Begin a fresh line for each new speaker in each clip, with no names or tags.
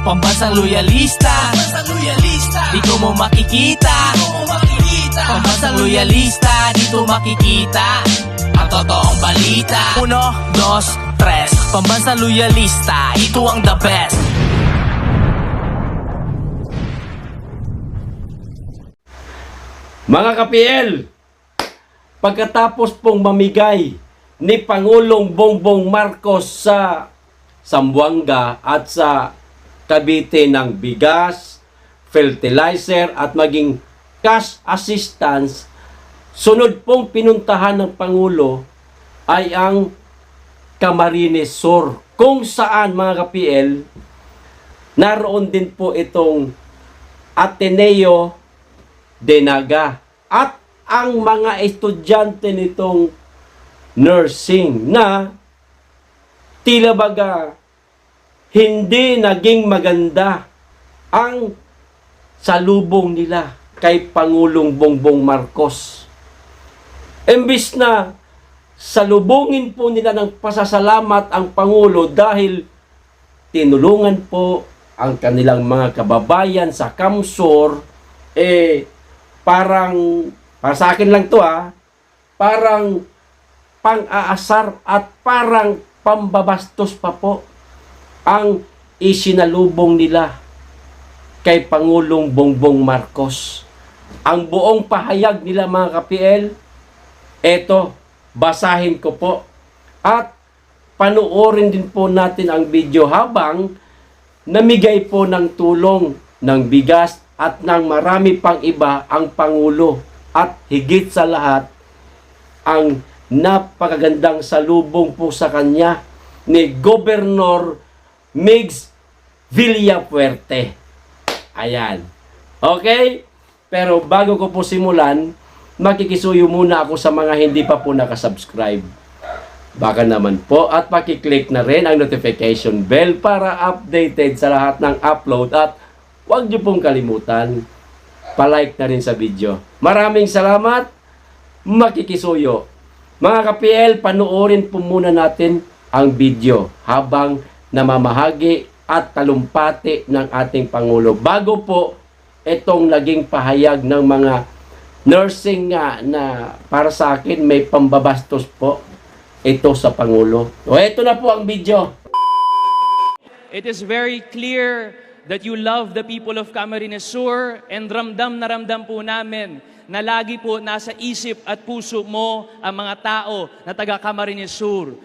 Pambansang loyalista, dito mo makikita. Pambansang loyalista, dito makikita ang totoong balita. 1, 2, 3, Pambansang loyalista, ito ang the best.
Mga ka-PL, pagkatapos pong mamigay ni Pangulong Bongbong Marcos sa Zamboanga at sa Cavite ng bigas, fertilizer at maging cash assistance, sunod pong pinuntahan ng Pangulo ay ang Camarines Sur, kung saan mga ka-PL, naroon din po itong Ateneo de Naga at ang mga estudyante nitong nursing na tila baga hindi naging maganda ang salubong nila kay Pangulong Bongbong Marcos. Imbis na salubungin po nila ng pasasalamat ang Pangulo dahil tinulungan po ang kanilang mga kababayan sa Kamsur, parang, para sa akin lang to parang pang-aasar at parang pambabastos pa po ang isinalubong nila kay Pangulong Bongbong Marcos. Ang buong pahayag nila mga ka-PL, eto, basahin ko po. At panoorin din po natin ang video habang namigay po ng tulong ng bigas at ng marami pang iba ang Pangulo. At higit sa lahat, ang napakagandang salubong po sa kanya ni Gobernador Migs Villafuerte. Ayan. Okay? Pero bago ko po simulan, makikisuyo muna ako sa mga hindi pa po nakasubscribe. Baka naman po at pakiclick na rin ang notification bell para updated sa lahat ng upload at huwag niyo pong kalimutan, palike na rin sa video. Maraming salamat, makikisuyo. Mga ka-PL, panoorin po muna natin ang video habang namamahagi at talumpati ng ating Pangulo. Bago po itong naging pahayag ng mga nursing nga na para sa akin may pambabastos po ito sa Pangulo. O ito na po ang video.
It is very clear that you love the people of Camarines Sur and ramdam na ramdam po namin na lagi po nasa isip at puso mo ang mga tao na taga Camarines Sur.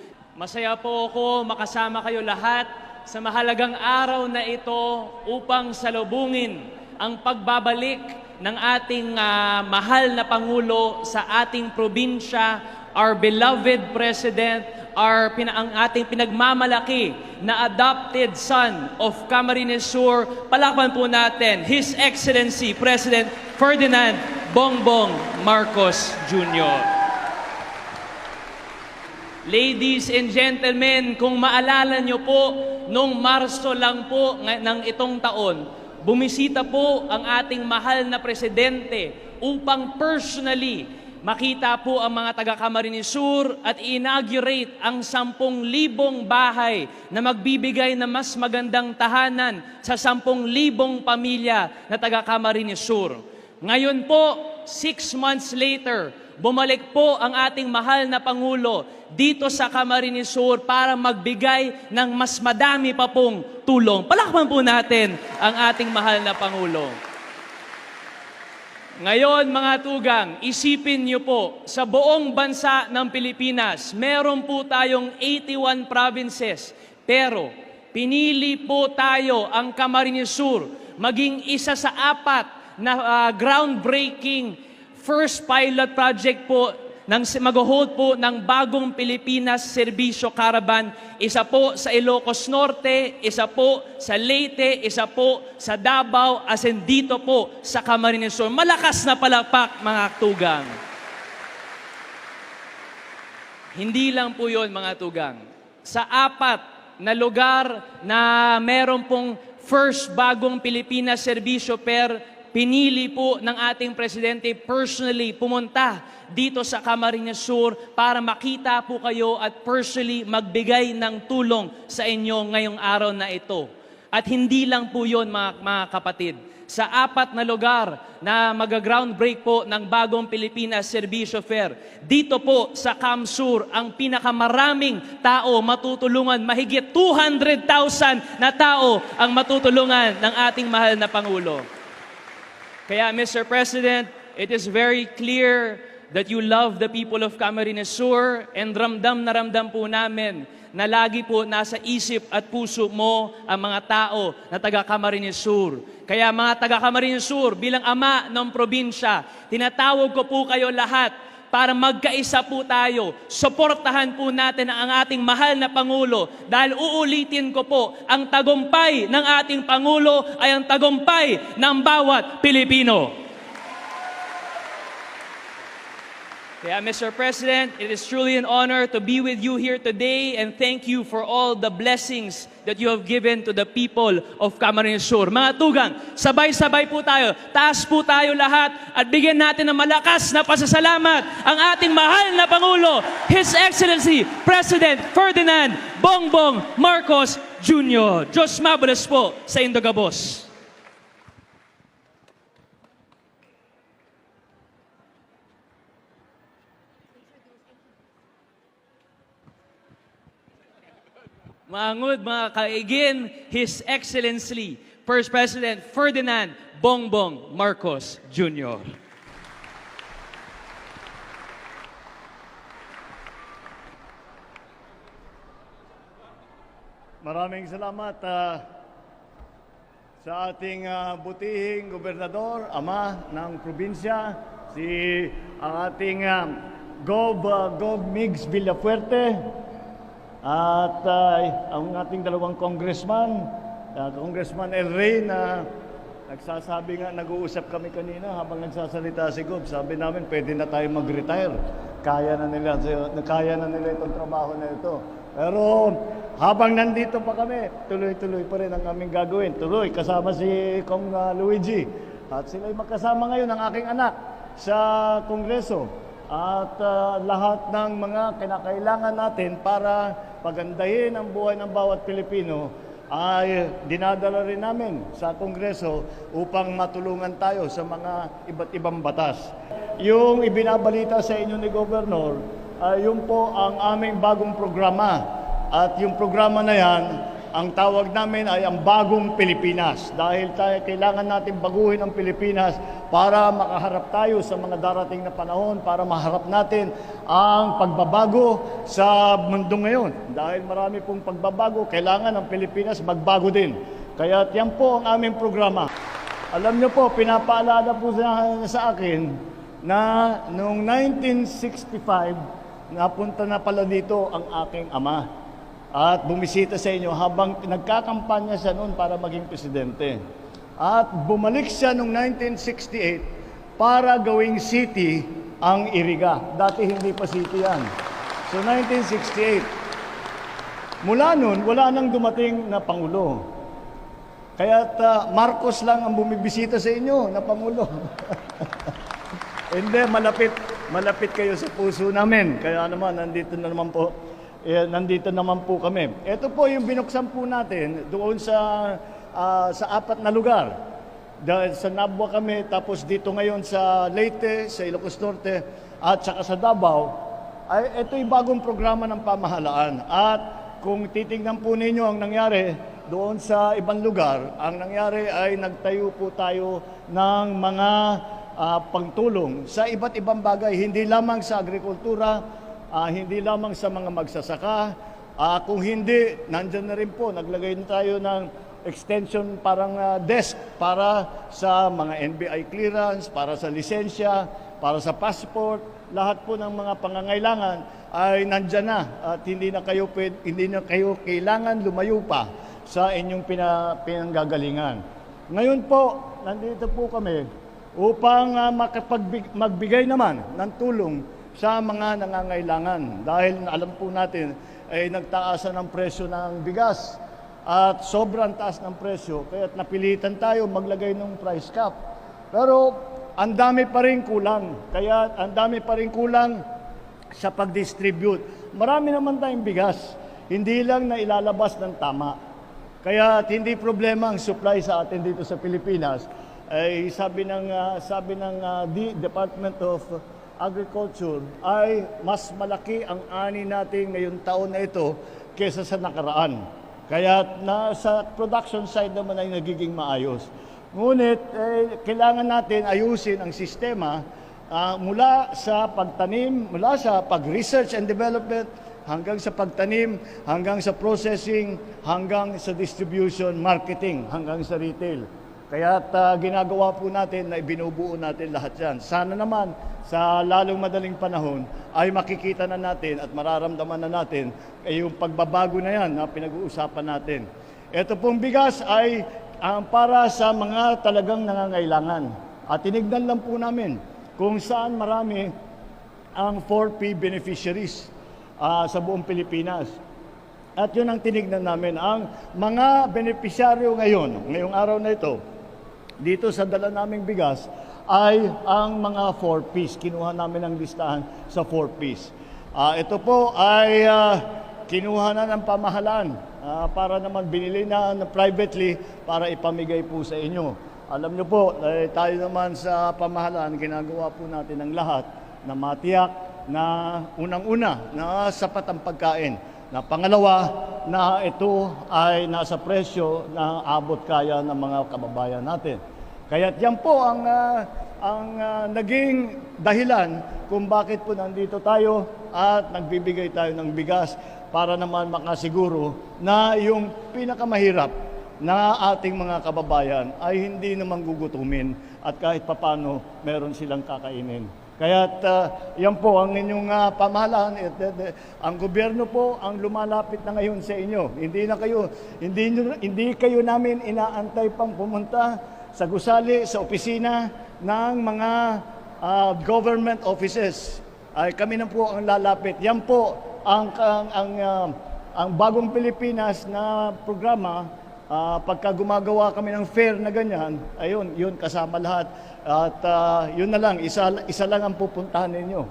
Masaya po ako makasama kayo lahat sa mahalagang araw na ito upang salubungin ang pagbabalik ng ating mahal na Pangulo sa ating probinsya, our beloved President, ang ating pinagmamalaki na adopted son of Camarines Sur. Palakpan po natin, His Excellency President Ferdinand Bongbong Marcos Jr. Ladies and gentlemen, kung maalala nyo po, noong Marso lang po ng itong taon, bumisita po ang ating mahal na presidente upang personally makita po ang mga taga Camarines Sur at inaugurate ang 10,000 bahay na magbibigay na mas magandang tahanan sa 10,000 pamilya na taga Camarines Sur. Ngayon po, 6 months later, bumalik po ang ating mahal na Pangulo dito sa Camarines Sur para magbigay ng mas madami pa pong tulong. Palakpan po natin ang ating mahal na Pangulo. Ngayon mga tugang, isipin niyo po, sa buong bansa ng Pilipinas, meron po tayong 81 provinces. Pero pinili po tayo ang Camarines Sur maging isa sa 4 na groundbreaking first pilot project po mag-hold po ng bagong Pilipinas Serbisyo Caravan. Isa po sa Ilocos Norte, isa po sa Leyte, isa po sa Davao, as in dito po sa Camarines Sur. Malakas na palakpak mga tugang. Hindi lang po yon mga tugang. Sa 4 na lugar na meron pong first bagong Pilipinas Serbisyo pinili po ng ating presidente personally pumunta dito sa Camarines Sur para makita po kayo at personally magbigay ng tulong sa inyo ngayong araw na ito. At hindi lang po yun mga kapatid. Sa 4 na lugar na mag-ground break po ng bagong Pilipinas Servicio Fair. Dito po sa Kamsur, ang pinakamaraming tao matutulungan. Mahigit 200,000 na tao ang matutulungan ng ating mahal na Pangulo. Kaya Mr. President, it is very clear that you love the people of Camarines Sur and ramdam na ramdam po namin na lagi po nasa isip at puso mo ang mga tao na taga Camarines Sur. Kaya mga taga Camarines Sur, bilang ama ng probinsya, tinatawag ko po kayo lahat para magkaisa po tayo. Suportahan po natin ang ating mahal na Pangulo dahil uulitin ko po, ang tagumpay ng ating Pangulo ay ang tagumpay ng bawat Pilipino. Kaya Mr. President, it is truly an honor to be with you here today and thank you for all the blessings that you have given to the people of Camarines Sur. Mga tugang, sabay-sabay po tayo, taas po tayo lahat at bigyan natin ng malakas na pasasalamat ang ating mahal na Pangulo, His Excellency President Ferdinand Bongbong Marcos Jr. Diyos mabulas po sa Indogabos. Mga mga kaigin, His Excellency, First President Ferdinand Bongbong Marcos Jr.
Maraming salamat sa ating butihing gobernador, ama ng probinsya, ang ating Gov Migs Villafuerte, at ang ating dalawang congressman, Congressman El Rey na nagsasabi nga, nag-uusap kami kanina habang nagsasalita si Gov, sabi namin pwede na tayo mag-retire. Kaya na nila itong trabaho na ito. Pero habang nandito pa kami, tuloy-tuloy pa rin ang aming gagawin. Tuloy, kasama si Kong Luigi. At sila'y magkasama ngayon ng aking anak sa Kongreso. At lahat ng mga kinakailangan natin para pagandahin ang buhay ng bawat Pilipino ay dinadala rin namin sa Kongreso upang matulungan tayo sa mga iba't ibang batas. Yung ibinabalita sa inyo ni Governor, yun po ang aming bagong programa. At yung programa na yan, ang tawag namin ay ang Bagong Pilipinas. Dahil kailangan natin baguhin ang Pilipinas para makaharap tayo sa mga darating na panahon, para maharap natin ang pagbabago sa mundo ngayon. Dahil marami pong pagbabago, kailangan ang Pilipinas magbago din. Kaya yan po ang aming programa. Alam niyo po, pinapaalala po sa akin na noong 1965, napunta na pala dito ang aking ama. At bumisita sa inyo habang nagkakampanya siya noon para maging presidente. At bumalik siya noong 1968 para gawing city ang Iriga. Dati hindi pa city yan. So 1968. Mula noon, wala nang dumating na Pangulo. Kaya Marcos lang ang bumibisita sa inyo na Pangulo. Hindi, malapit kayo sa puso namin. Kaya naman, nandito naman po kami. Ito po yung binuksan po natin doon sa 4 na lugar. Sa Nabwa kami, tapos dito ngayon sa Leyte, sa Ilocos Norte, at saka sa Davao. Ito yung bagong programa ng pamahalaan. At kung titingnan po ninyo ang nangyari doon sa ibang lugar, ang nangyari ay nagtayo po tayo ng mga pangtulong sa iba't ibang bagay, hindi lamang sa agrikultura, hindi lamang sa mga magsasaka, kung hindi, nandyan na rin po, naglagay na tayo ng extension parang desk para sa mga NBI clearance, para sa lisensya, para sa passport, lahat po ng mga pangangailangan ay nandyan na at hindi na kayo kailangan lumayo pa sa inyong pinanggagalingan. Ngayon po, nandito po kami upang magbigay naman ng tulong sa mga nangangailangan. Dahil alam po natin ay nagtaasan ang presyo ng bigas at sobrang taas ng presyo, kaya napilitan tayo maglagay ng price cap. Pero ang dami pa rin kulang. Kaya ang dami pa rin kulang sa pag-distribute. Marami naman tayong bigas, hindi lang na ilalabas ng tama. Kaya hindi problema ang supply sa atin dito sa Pilipinas. Ay sabi ng Department of Agriculture ay mas malaki ang ani natin ngayong taon na ito kaysa sa nakaraan. Kaya sa production side naman ay nagiging maayos. Ngunit kailangan natin ayusin ang sistema mula sa pagtanim, mula sa pag-research and development, hanggang sa pagtanim, hanggang sa processing, hanggang sa distribution, marketing, hanggang sa retail. Kaya ginagawa po natin na binubuo natin lahat yan. Sana naman sa lalong madaling panahon ay makikita na natin at mararamdaman na natin yung pagbabago na yan na pinag-uusapan natin. Ito pong bigas ay para sa mga talagang nangangailangan. At tinignan lang po namin kung saan marami ang 4P beneficiaries sa buong Pilipinas. At yun ang tinignan namin. Ang mga benepisyaryo ngayong araw na ito, dito sa dala naming bigas, ay ang mga 4Ps. Kinuha namin ang listahan sa 4Ps. Ito po ay kinuha na ng pamahalaan para naman binili na privately para ipamigay po sa inyo. Alam niyo po, tayo naman sa pamahalaan, ginagawa po natin ang lahat na matiyak na unang-una na sapat ang pagkain. Na pangalawa, na ito ay nasa presyo na abot kaya ng mga kababayan natin. Kaya yan po ang naging dahilan kung bakit po nandito tayo at nagbibigay tayo ng bigas para naman makasiguro na yung pinakamahirap na ating mga kababayan ay hindi naman gugutumin at kahit papano meron silang kakainin. Kaya yan po ang inyong pamahalaan. Ang gobyerno po ang lumalapit na ngayon sa inyo. Hindi kayo namin inaantay pang pumunta sa gusali, sa opisina ng mga government offices. Ay kami na po ang lalapit. Yan po ang Bagong Pilipinas na programa. Pagka gumagawa kami ng fair na ganyan, ayun, yun kasama lahat. At yun na lang, isa lang ang pupuntahan ninyo.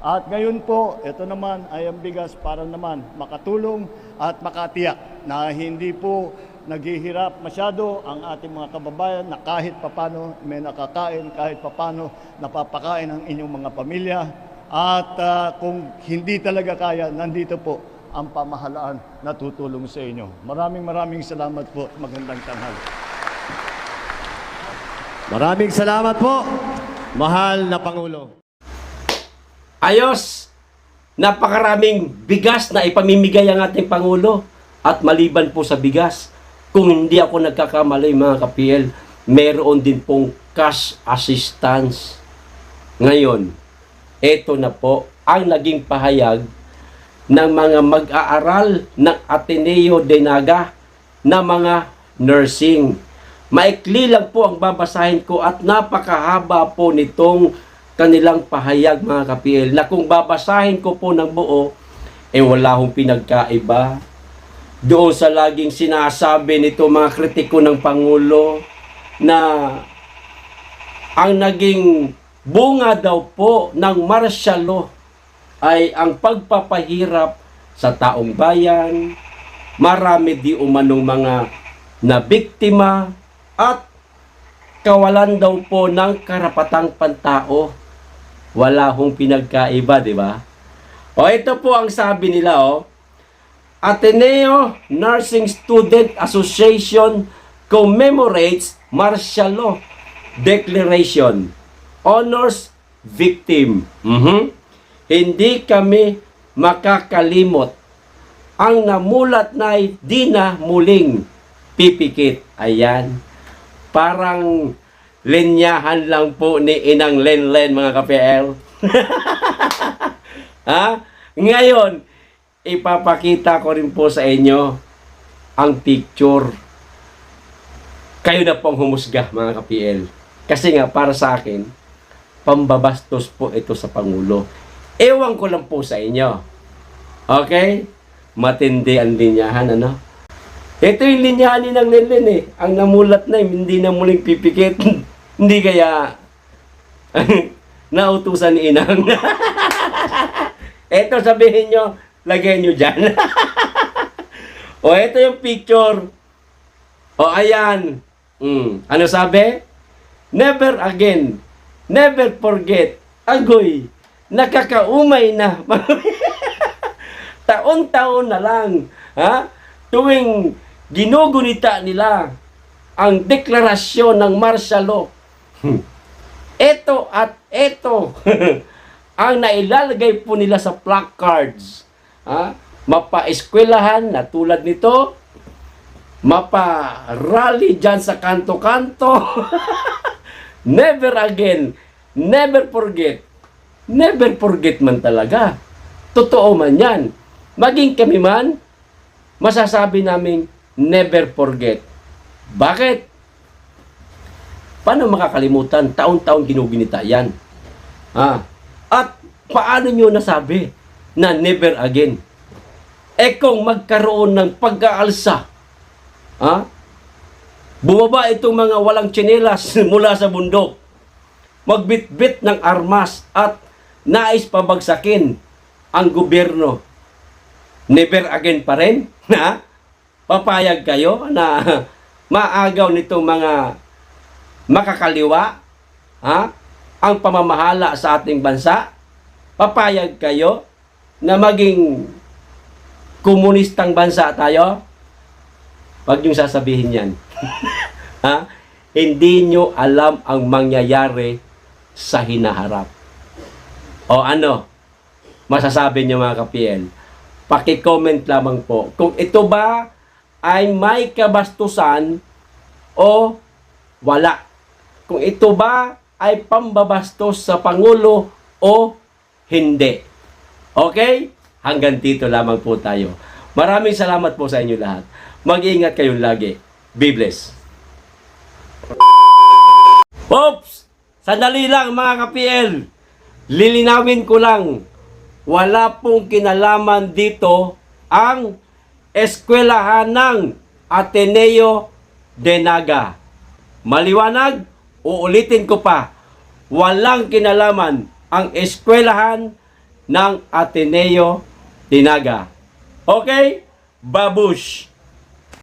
At ngayon po, ito naman ay ang bigas para naman makatulong at makatiyak na hindi po naghihirap masyado ang ating mga kababayan na kahit papano may nakakain, kahit papano napapakain ang inyong mga pamilya. At kung hindi talaga kaya, nandito po ang pamahalaan na tutulong sa inyo. Maraming salamat po. Magandang tanghali.
Maraming salamat po, mahal na Pangulo.
Ayos! Napakaraming bigas na ipamimigay ang ating Pangulo. At maliban po sa bigas, kung hindi ako nagkakamali mga ka-PL, meron din pong cash assistance. Ngayon, ito na po ang naging pahayag ng mga mag-aaral ng Ateneo de Naga na mga nursing. Maikli lang po ang babasahin ko at napakahaba po nitong kanilang pahayag mga ka-PL na kung babasahin ko po ng buo, wala hong pinagkaiba doon sa laging sinasabi nito mga kritiko ng Pangulo na ang naging bunga daw po ng martial law ay ang pagpapahirap sa taong bayan, marami di umanong mga nabiktima at kawalan daw po ng karapatang pantao. Wala hong pinagkaiba, di ba? O ito po ang sabi nila, Ateneo Nursing Student Association commemorates martial law declaration, honors victim. Hindi kami makakalimot ang namulat na di na muling pipikit. Ayan. Parang linyahan lang po ni Inang Lenlen mga ka-PL. Ngayon, ipapakita ko rin po sa inyo ang picture. Kayo na pong humusga mga ka-PL. Kasi nga para sa akin, pambabastos po ito sa Pangulo. Ewan ko lang po sa inyo. Okay? Matindi ang linyahan, ano? Ito yung linyahan ni Nang Lenlen Ang namulat na hindi na muling pipikit. Hindi kaya nautusan ni Inang. Ito sabihin nyo, lagay nyo dyan. O ito yung picture O ayan. Ano sabi? Never again. Never forget. Agoy. Nakakaumay na. Taon-taon na lang. Ha? Tuwing ginugunita nila ang deklarasyon ng martial law. Ito at ito ang nailalagay po nila sa placards. Ha? Mapa-eskwelahan na tulad nito, mapa-rally dyan sa kanto-kanto. Never again, never forget. Never forget man talaga. Totoo man yan. Maging kami man, masasabi namin never forget. Bakit? Paano makakalimutan? Taon-taon ginuginita yan. At paano nyo nasabi na never again? Kung magkaroon ng pag-aalsa, bumaba itong mga walang tsinelas mula sa bundok, magbitbit ng armas at nais pabagsakin ang gobyerno, never again pa rin? Papayag kayo na maagaw nitong mga makakaliwa ang pamamahala sa ating bansa? Papayag kayo na maging komunistang bansa tayo? Huwag niyong sasabihin yan. Hindi nyo alam ang mangyayari sa hinaharap. O ano? Masasabi niyo mga ka-PL? Paki-comment lamang po kung ito ba ay may kabastusan o wala. Kung ito ba ay pambabastos sa Pangulo o hindi. Okay? Hanggang dito lamang po tayo. Maraming salamat po sa inyo lahat. Mag-iingat kayong lagi. Be blessed. Oops! Sandali lang mga ka-PL. Lilinawin ko lang. Wala pong kinalaman dito ang eskwelahan ng Ateneo de Naga. Maliwanag? Uulitin ko pa. Walang kinalaman ang eskwelahan ng Ateneo de Naga. Okay? Babush!